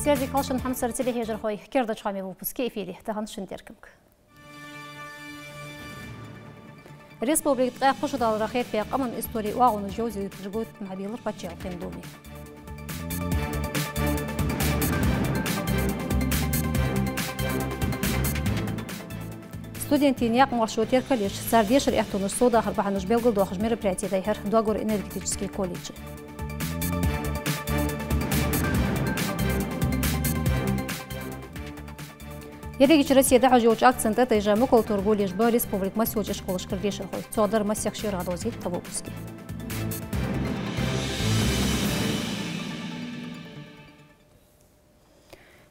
Стерди Калшин Хамсар телехежер хой кердач хами выпуске эфире таган шиндеркимк. Республика қошудал рахет бе қамын история уағыны жози жүргөт мобилер патчал қиндуми. Студентин яқ маршрутер колледж Сардешер Эхтунуш Сода Харбахануш Белгуду Ахж мероприятие Дайхер Дуагор энергетический колледж. Ерегич Россияда хажуч акцент это же мукол торгулиш ба республик масёч школы шкырдешер хой. Цодар масякшир радози табопуски.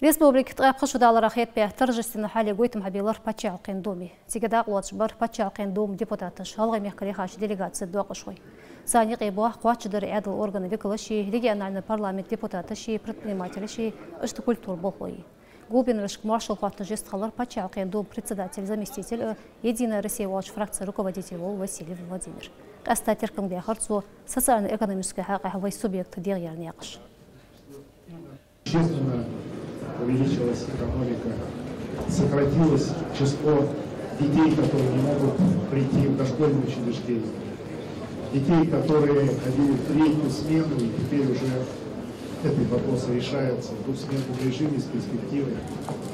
Республика тқашудалар ахет бе торжественный хали гойтым хабилар патчал қиндуми. Тигада лотшбар патчал қиндум депутаты шалга мехкалихаш делегация дуақышой. Сани қибуа қуатшыдар әділ органы векалаши, региональный парламент депутаты ши, предприниматели ши, ұшты культур болхой. Губернский маршал торжествовал патчал қиндум председатель, заместитель Единая Россия Волч фракция руководитель Василий Владимир. Остатер кангде харцу социально-экономическая хакаховой субъект дерьярный акш. Увеличилась экономика, сократилось число детей, которые не могут прийти в дошкольное учреждение. Детей, которые ходили в третью смену, и теперь уже этот вопрос решается в двухсменном режиме с перспективой.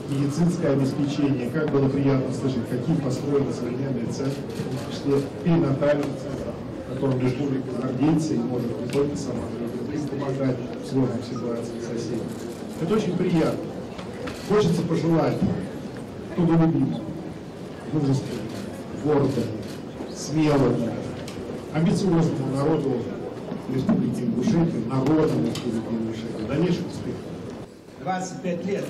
Медицинское обеспечение, как было приятно слышать, какие построены современные центры, в том числе перинатальный центр, которым республика гордится и может не только сама, но и помогать в сложных ситуациях соседей. Это очень приятно. Хочется пожелать трудолюбивому, мужественному, гордому, смелому, амбициозному народу Республики Ингушетия, народам Республики Ингушетия. Дальнейших успехов. 25 лет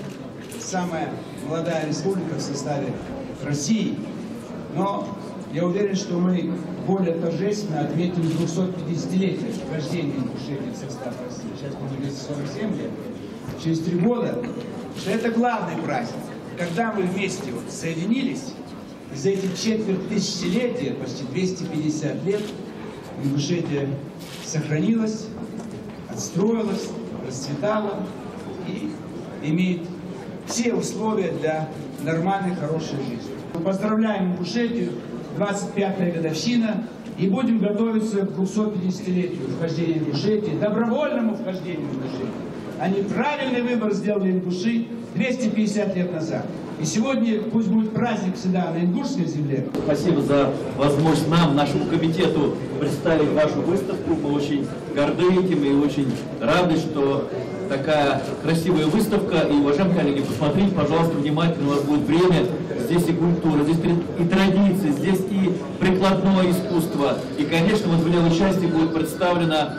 самая молодая республика в составе России, но я уверен, что мы более торжественно отметим 250-летие вхождения Ингушетии в состав России. Сейчас мы 247 лет. Через 3 года, что это главный праздник, когда мы вместе соединились, и за эти четверть тысячелетия, почти 250 лет, Ингушетия сохранилась, отстроилась, расцветала и имеет все условия для нормальной, хорошей жизни. Мы поздравляем Ингушетию, 25-я годовщина, и будем готовиться к 250-летию вхождения Ингушетии, добровольному вхождению Ингушетии. Они правильный выбор сделали ингуши 250 лет назад. И сегодня пусть будет праздник всегда на ингушской земле. Спасибо за возможность нам, нашему комитету, представить вашу выставку. Мы очень горды этим и очень рады, что такая красивая выставка. И, уважаемые коллеги, посмотрите, пожалуйста, внимательно, у вас будет время. Здесь и культура, здесь и традиции, здесь и прикладное искусство. И, конечно, вот в левой части будет представлена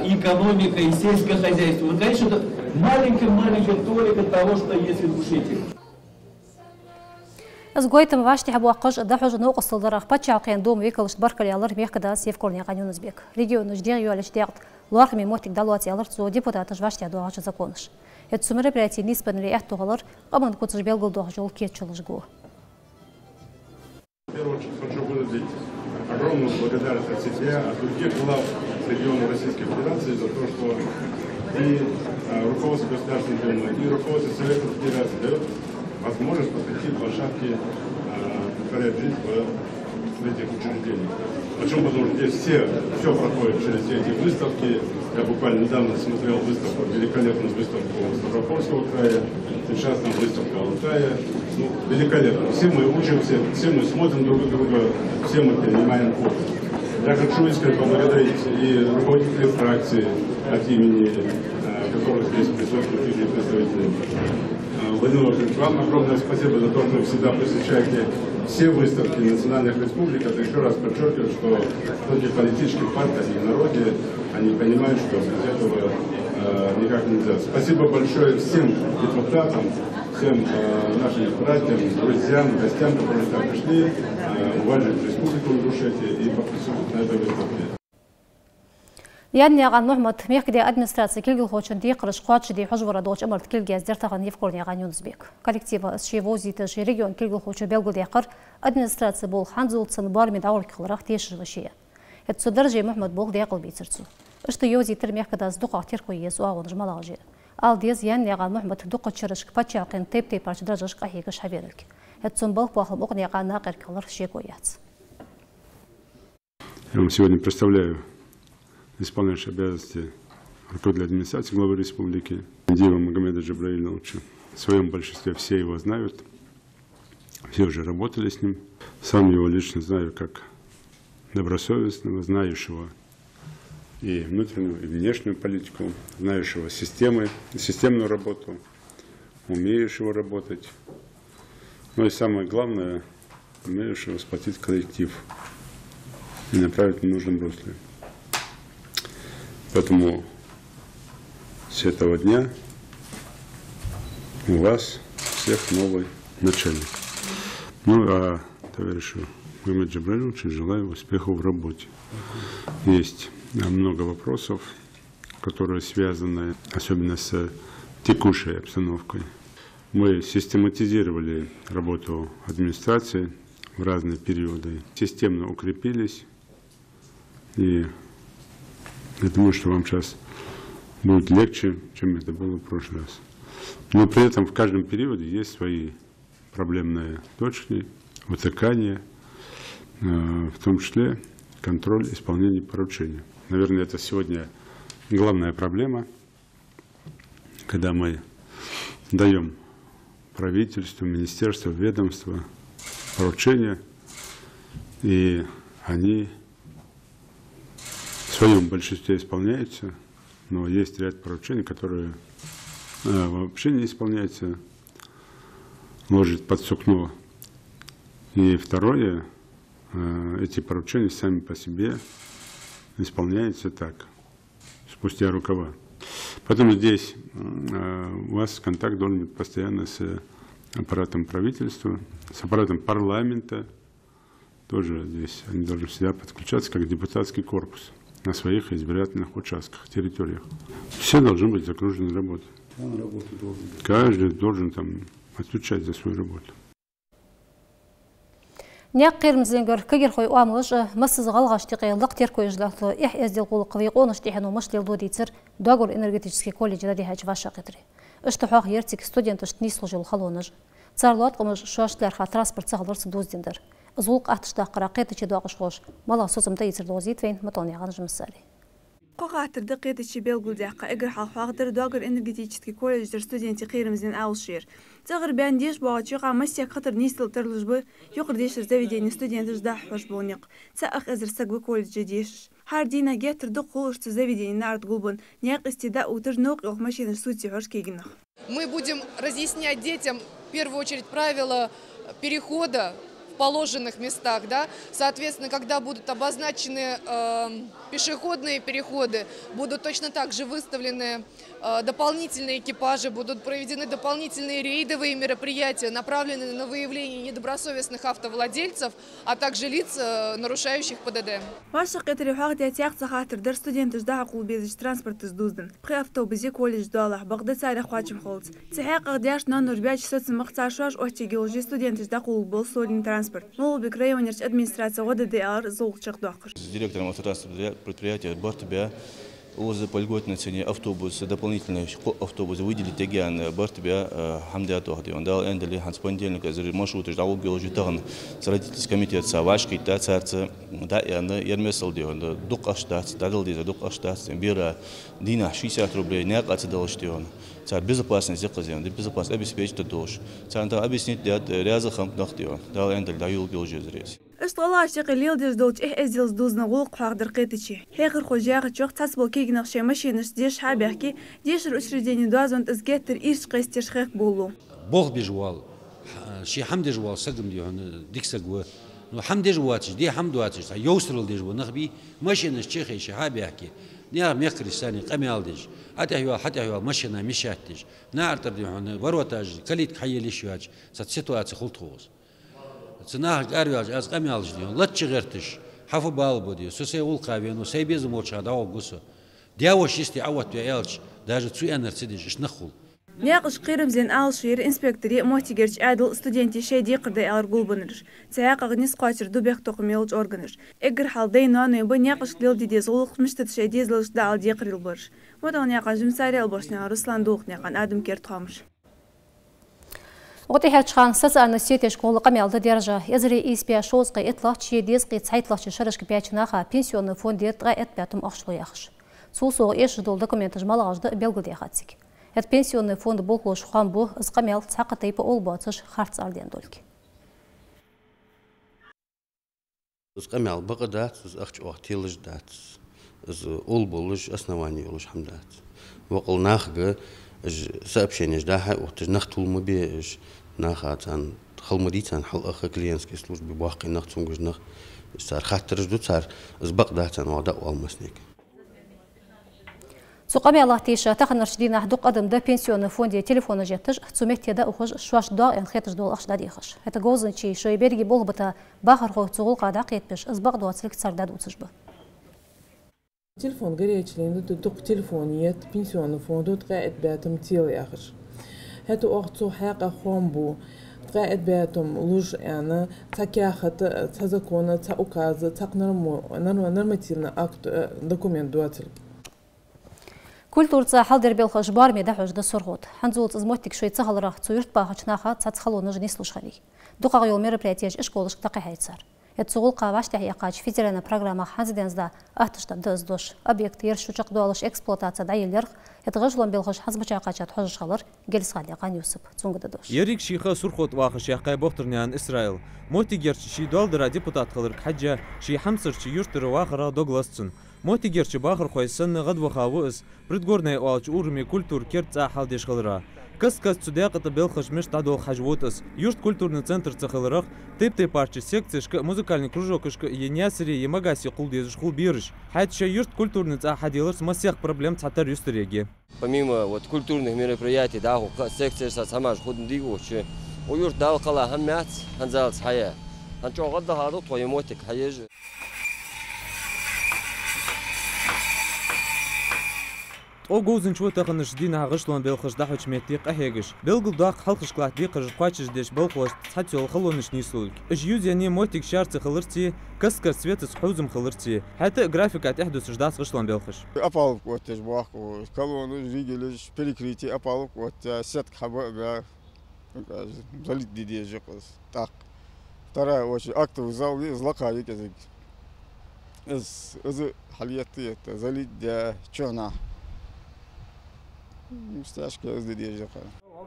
и экономика, и сельское хозяйство. Ну, конечно, это маленькая толика того, что есть в Ингушетии. Сгойтым вашти хабуақыш дахуж нуқс сылдырах патчал қиндум векалыш баркалиялар мехкада севкорния қанюнызбек. Регион ждер юалиш дегт луархми мотик далуатиялар цу депутаты вашти адуағашы законыш. Это су мероприятие ниспен реяхт туғалар қаман кутыш белгіл дуақ жол кетчулыш гу. В первую очередь хочу выразить огромную благодарность от себя, от других глав региона Российской Федерации за то, что и руководство Государственной Думы, и руководство Совета Федерации дает возможность посвятить площадке повторять жизнь в этих учреждениях. Почему? Потому что здесь все проходит через эти выставки. Я буквально недавно смотрел выставку, великолепную выставку Ставропольского края, сейчас там выставка Алтая. Ну, великолепно. Все мы учимся, все мы смотрим друг на друга, все мы перенимаем опыт. Я хочу искренне поблагодарить и руководителей фракции от имени которых здесь присутствуют и представители. Владимир Владимирович, вам огромное спасибо за то, что вы всегда посещаете все выставки национальных республик. Это еще раз подчеркиваю, что многие политические партии и народе, они понимают, что без этого никак нельзя. Спасибо большое всем депутатам, всем нашим братьям, друзьям, гостям, которые сюда пришли, уважить Республику Ингушетия и присутствовать на этой выставке. يعني عن محمد ميكدي أدمنستراتي كل خوشن دي قرش قاتش دي حجورة دوش أمرت كل جاز درتها يفكرني عن يونسبيك كولكتيفا الشيفوزي تشي ريجون كل خوش بيلقو دي قر أدمنستراتي بول حنزول تسنبار من دور كل راح تيشر وشيء هتصدر جي محمد بول دي قلبي ترتو اشتو يوزي ترميح كدا صدقة كتير كويس وأغن جمال عجير Алдез ян Мухаммад Дукочырышк пачақын теп-теп парчыдражышк ахигыш хаберілк. Әтсумбал пуахым оғын яғана қыркалар шего яц. Я вам сегодня представляю исполняющий обязанности руководителя администрации главы республики Дива Магомеда Джабраильевича. В своем большинстве все его знают, все уже работали с ним. Сам его лично знаю как добросовестного, знающего и внутреннюю, и внешнюю политику, знающего системную работу, умеющего работать. Ну и самое главное, умеющего сплотить коллектив и направить в нужном русле. Поэтому с этого дня у вас всех новый начальник. Ну а товарищу Магомеду Джабраильевичу желаю успехов в работе. Есть много вопросов, которые связаны особенно с текущей обстановкой. Мы систематизировали работу администрации в разные периоды, системно укрепились. И я думаю, что вам сейчас будет легче, чем это было в прошлый раз. Но при этом в каждом периоде есть свои проблемные точки, вытыкания, в том числе контроль исполнения поручений. Наверное, это сегодня главная проблема, когда мы даем правительству, министерству, ведомству поручения, и они в своем большинстве исполняются, но есть ряд поручений, которые вообще не исполняются, ложат под сукно. И второе, эти поручения сами по себе исполняются так, спустя рукава. Поэтому здесь у вас контакт должен быть постоянно с аппаратом правительства, с аппаратом парламента. Тоже здесь они должны всегда подключаться, как депутатский корпус на своих избирательных участках, территориях. Все должны быть загружены работой. Каждый должен там отвечать за свою работу. Няк қирмзенгер кегер хой уамыш массыз галгаштыгы лык теркойжлаклы их эздел кулыкы коныш тихану мышлылду дитер Дагор энергетический колледжда дихач ваша кытри. Ыштахак ертик студент ыштни служил халоныж. Царлат кымыш шашларха транспорт сагалырс доздендер. Зулк атыштакыра кытычы дагыш хош. Мала созымда итер дозитвен матоняган жымсали. قاعتر دقيقة بيلقول دقة إجر حاضر داغر إنرجيتيكي كولج در ستودنتي قيرمزين أولشير تغر بانديش باعتشيق عمسيا خطر نيستل ترلجبه يقر ديش زويدين ستودنت جداح وش بونيق تأخ أزر سقو كولج ديش هاردينا جاتر دقولش زويدين نارد قلبن نيق استداء وترنوق يوم ماشين سوتي عرش كيجنخ. Мы будем разъяснять детям в первую очередь правила перехода в положенных местах, да, соответственно, когда будут обозначены пешеходные переходы, будут точно так же выставлены дополнительные экипажи, будут проведены дополнительные рейдовые мероприятия, направленные на выявление недобросовестных автовладельцев, а также лиц, нарушающих ПДД. Ваша قطر يتيق خاطر در студент جدا قول بيزش ترانسبورت زدوزن بخي автобусе колледж دالح بغدا ساري خواجم خالص تحقق قديش نانور بياج صوت مختاشواش اوتي جيولوجي студент جدا قول بول سولين ترانسبورت مول بكريونيرش администрация غدا دي ار زوق чек доқыр. Директором автотранспортного предприятия Бартбя за польготной цене автобус, дополнительный автобус выделить тегиан Бартбя Хамдиату Хади. Он дал эндели ханс понедельник за маршрут ждал геологитарн с родительский комитет Савашки та царца да и она ермесал дион дук аштац дадал диз дук аштац бира дина 60 рублей не отдал что царь безопасность заказен безопасность обеспечить тоже царь там объяснить ряза хам нахтион дал эндели даю геологизрес. اشتغل شق الليل دزدوج ازيلز دوزنا غلق حاضر قيتشي هيغر خوجاغ تشوق تسبل كيغ نقشي ماشينش ديش حابيحكي ديش الاشريدين دوازون تزغتر ايش قيستيش خيق بولو بوغ بيجوال شي حمد جوال سقم ديون ديكسغو نو حمد جواتش دي حمدواتش يوصل ديجو نخبي ماشينش تشيخي شي حابيحكي نيا ميقري ثاني قميال ديج حتى هو ماشينا مشاتش نارتر ديون وروتاج كليت حيليش واج سيتواتسي خلطوز цена арвяж аз камялж дион латчи гертиш хафу балбоди сосе улкавену сейбезу моча да огусу диаво шисти ават ялч даже цу энерцидиш нахул ناقش قيرمزين آلشير إنسبكتوري موتيجرش عادل ستودنتي شيدي قردي أرغول بنرش تساق أغنيس قاتر دوبيخ توقميلج أورغنش إقر حال دينا نيبو ناقش ديل دي زغلق مشتد شيدي زلش دعال ديقر البرش ودان ناقش جمساري البوشنا رسلان دوق ناقان آدم كيرت خامش وقتی هرچخان социальной сети школы камелда держа езри испия шозқи итлах чиедезқи цайтлахчы шарышқи пячнаха пенсионный фонде тға этпятым ақшлы яхш. Сулсоғы еш ждол документы жмалағажды белгілде қатсик. Эт пенсионный фонд болқлы шухан бұ ызқамел цақытайпы ол батыш харц арден дольки. ызқамел бұғы датсыз ақчы оқтелыш датсыз. Ол болыш основание олыш хамдатсыз. Вақыл нақығы сообщение ждаха ухтыж нахтул мобеж нахатан халмадитан хал ах клиентской службе бахкой нахтунгуж нах сар хаттыр жду цар збагдатан ода алмасник. Суқами Аллах тиша таханаршдина дуқ адымда пенсионный фонде телефоны жеттіж цумектеда ухыж шуаш да энхетіж дол ақшда дейхыш. Это гозынчи шойберги болбыта бахар хой цуғыл қадақ етпеш ызбақ дуацілік цардад уцыжбы. Телефон горячий, только телефон нет, пенсионный фонд, тقاعد باتم تيل ياخش. هاتو أختو حاقة خامبو تقاعد باتم لوج أنا تكاخت تزكونا تأوكاز تقنرمو نرمتيلنا أكت دокумент دواتلك. Культурца халдер белхаш барми да хожда соргот. Ханзулц измотик шойца халрах цуйрт бахачнаха цацхалоны не слушали. Духар йол мероприятие школышк тақайцар. Эцугул қаваш тахияқач федеральная программа ханзидензда ахтышта дыздош объект ершучак дуалыш эксплуатацияда елер этгыжлан белхош хазбачақачат хожышалар гелсхалиған Юсуп цунгыдадош. Ерик шиха сурхот вахыш яқай бохтырнян Израил. Мотигерчи ши долдыра депутат қылыр хаджа ши хамсырчи юртыры вахыра догласцын. Мотигерчи бахыр қойсын ғадвахавы ыз предгорный уалч урми культур керца халдеш қылыра. Кас-кас цудяқыты белхаш меш тадол хажвотас. Юрт культурный центр цахылырах, тып-тып парчи секцияшка, музыкальный кружокышка, ениясыри, емагаси құлдезіш құлберіш. Хайтша юрт культурный цахадилар с массех проблем цатар юстереги. Помимо культурных мероприятий, да, секция самаж худндигу, у юрт дал қала хаммят, ханзалц хая. Ханчо ғадда хаду твоемотик хаяжи. او گوزن شو تخنش دينا غشلون بالخش دحوش متيق اهيغش بالقل داق حلقش كلات بيقر قاچش ديش بالخوش تحتيو خلونش نيسولك اجيوز يعني موتيك شارت خلرتي كسكر سويت حوزم خلرتي حتى جرافيكات احدث جداس غشلون بالخش ابال وتش باخ كلون ريجلش بريكريتي ابال وت سيت خبا زليت دي جقص طاق ترى واش اكتر زاوي زلقا يكزك از حاليتي زليت چونا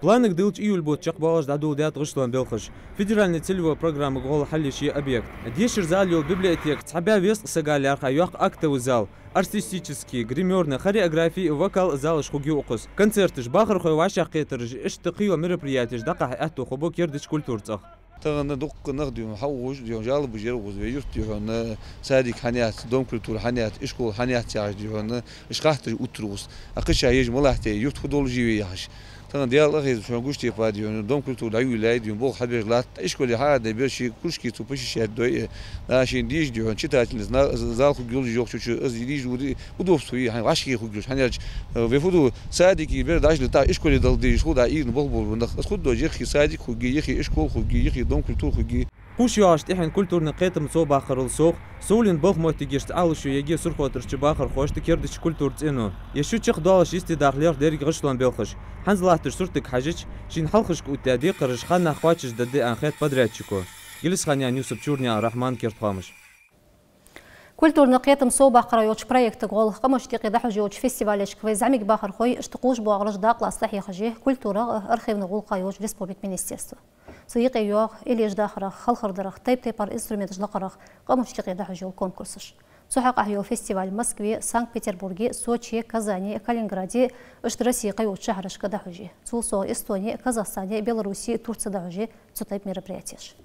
Планок дылч июль будет чакбалаш дадул дят гышлан белхыш. Федеральная целевая программа гол халиши объект. Дешир залил библиотек, цабя вес сагаляр хаюах актовый зал, артистический, гримерный, хореографии, вокал зал шхуги укус. Концерты бахар хойвашах кетерж, иштыкио мероприятий ждаках ату хобо кердич культурцах. تغنى دق نخدم حوج ديون جالب بجربوز ويرت ديون سادك حنيات دوم كلتور حنيات إشكول حنيات يعج ديون إشقاحت أتروس أقش عيج ملاحتي يرت خدولجي يعج تغنى ديال أخيز شو نقولش با ديون دوم كلتور عيو لاي ديون بوق حبير لات إشكول هذا بيرشي كلشكي تبشي شاد دوي لاشين ديج ديون شتات زال خجول جوك شو أزيديج ودي ودوف سوي هاي عشقي خجول حنيات وفودو سادك يبرداش لتا إشكول دل ديج خدا إيد بقبل ونخ خد دو جيخي سادك خجي يخي إشكول خجي يخي دوم كلتور خجي Пусть яшт ихен культурный қетым со бахарыл соқ, соулин бог мотигешт алышу еге сурхотырчы бахар хошты кердіч культур цену. Ешу чық дуалыш исти дахлер дерги ғышлан белхыш. Ханзлахтыр суртык хажич, шин халхышк утяди қырыш хан нахвачыш дади анхет подрядчику. Гилис ханян Юсуп Чурня Рахман Кертхамыш. Культурный қетым со бахара йоч проекты гол, қамыштиқи даху йоч фестивалеш квайзамик бахар хой, штықуш буағылыш дақла слахи хажи, культура архивный гол қайоч республик министерства. سيقي يوغ إليش داخرخ خلخردرخ تيبار إنسترومنت جلقرخ قاموشتقي داخل كونكورسش سوحق أحيو فيستيفال موسكوي سانكت-بيتربورغي سوتشي كازاني كالينغرادي اشترسي قيوت شهرش كداخجي تولسو إستوني كازاخستاني بيلاروسي تورция داخجي تطيب мероприятиеш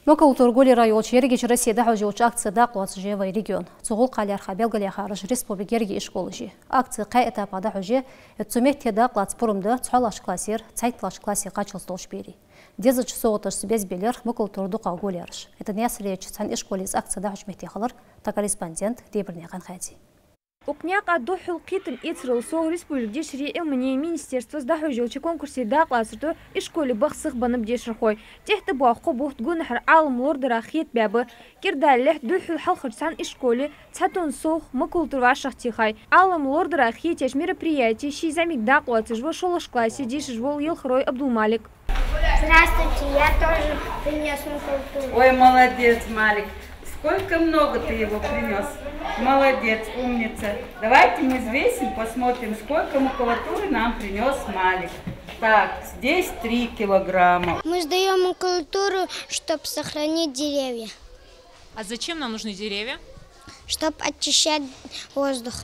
Нокал торговли район черегич Россия дахожи уч акция дақлац жевай регион. Цугул қалярха белгаляха раш республика ерги ишколыжи. Акция қай этапа дахожи цумехте дақлац пурумды цхалаш классир, цайтлаш класси қачылстолш бери. Дезач сооташ без белер мокал тордуқа голярш. Это не среч сан ишколиз акция дахоч мехте халар та корреспондент Дебрняхан Хади. Укняка дохил китым ицрыл соғ республик дешіре илміне министерство сдаху жылчы конкурсе дақласырды и школе бақсық банып дешірхой. Техті бұаққы бұхт гүнхір алым лордыра хет бәбі. Кердәлі дохил халқырсан и школе цатон соғ мұкултырва шақтихай. Алым лордыра хетеш мероприятие шизамик дақласы жвы шолыш классе деші жвол Елхрой Абдулмалик. Здравствуйте, я тоже принес макулатуру. Ой, молодец, Малик. Сколько много ты его принес. Молодец, умница. Давайте мы взвесим, посмотрим, сколько макулатуры нам принес Малик. Так, здесь 3 килограмма. Мы сдаем макулатуру, чтобы сохранить деревья. А зачем нам нужны деревья? Чтобы очищать воздух.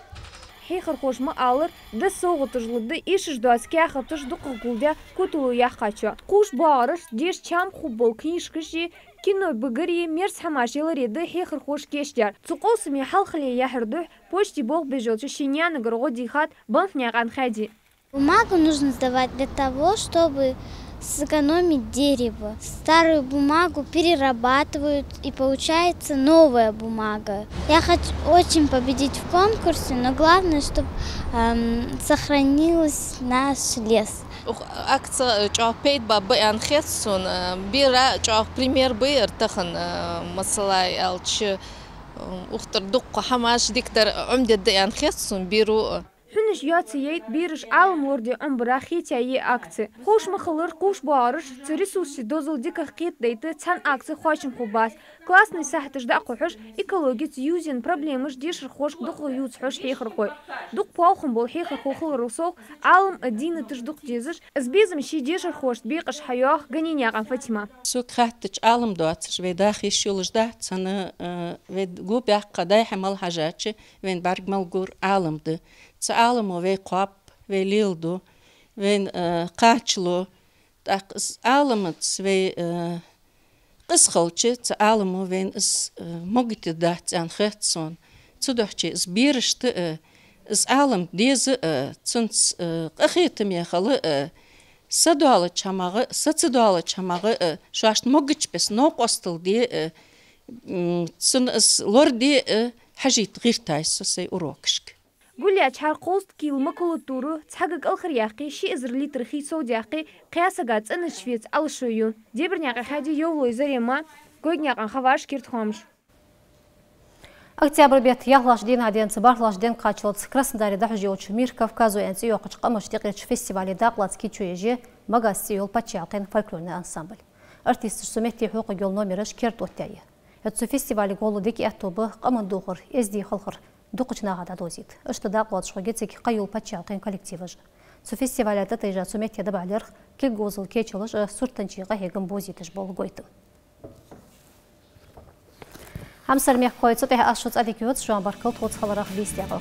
Хейхар хошма алыр, да соғытыжлыды ишіш дуацке ақытыш дұқығылда көтілу яққачы. Қуш бағырыш, деш чам хубыл книжкіші, кино бұгырі мерс хамашылыр еді хейхар хош кештер. Цуқосыме халқыле яхырды, почти бог бежелчі шиняны гұрғы дихат банфняған хади. Бумагу нужно сдавать для того, чтобы сэкономить дерево. Старую бумагу перерабатывают и получается новая бумага. Я хочу очень победить в конкурсе, но главное, чтобы сохранился наш лес. Акция чапейт бабы анхетсон бира чап пример бир тахан масалай алчы ухтар дукка хамаш диктор умдед анхетсон биру. Хүнш яцыйет бирыш алым лорди умбыра хетяйе акции. Хош махылыр куш барыш, ресурсы дозыл диках кет дейті цан акции хошим хубас. Классный сахтыш да қохыш, экологиц юзин проблемыш дешір хош дұқы юз хош хейхыр қой. Дұқ пауқым бол хейхыр хохыл русоқ, алым адины тыш дұқ дезіш, избезім ши дешір хош бейқыш хайоқ ганиняған Фатима. Сук хаттыч алым дуатыш, вейда хейшулыш да цаны, вейд губяқ қадай хамал хажачы, вейн баргмал гур алымды. Алыму вей қап, вей лилду, вей қачлу, алымыц вей қысқылчы, алыму вей могиты да цан хэтсон. Цудохчы сбирышты, алым дезі цунц қахетім яқалы садуалы чамағы, шуашт могич бес ноқостыл де, цун лор де хажит ғиртайсы сей урокшк. Гуля чар qost kil макулатуру цагак алхыр яқи ши изр литр хи соуд яқи қиясаға цыны швец алшую. Дебірняға хади евлой зарема көйгняған хаваш киртхомш. Октябрь бет яғлажден аденцы барлажден қачылыц Краснодарида хүжеучу мир Кавказу әнці yoqыч қамыштеқеч фестивалі дақлацки чуеже магасси йол пачалқен фольклорный ансамбль. Артист суметти хуқы гол номерыш керт оттяйы. Әтсу фестивалі голы деки әттобы қамындуғыр, әзді қалқыр. Дұқычынағада дозит. Үштіда қуатшығы кетсекі қайыл патшалқын коллективі жы. Су фестивалята тайжа суметеді бәлір кел гозыл кечілі жы сұрттанчыға егін бозитіш болы қойты. Хамсар мек қойцы тәй ашуц адекиот жуан баркыл тоғыз қаларақ бейсте ағыл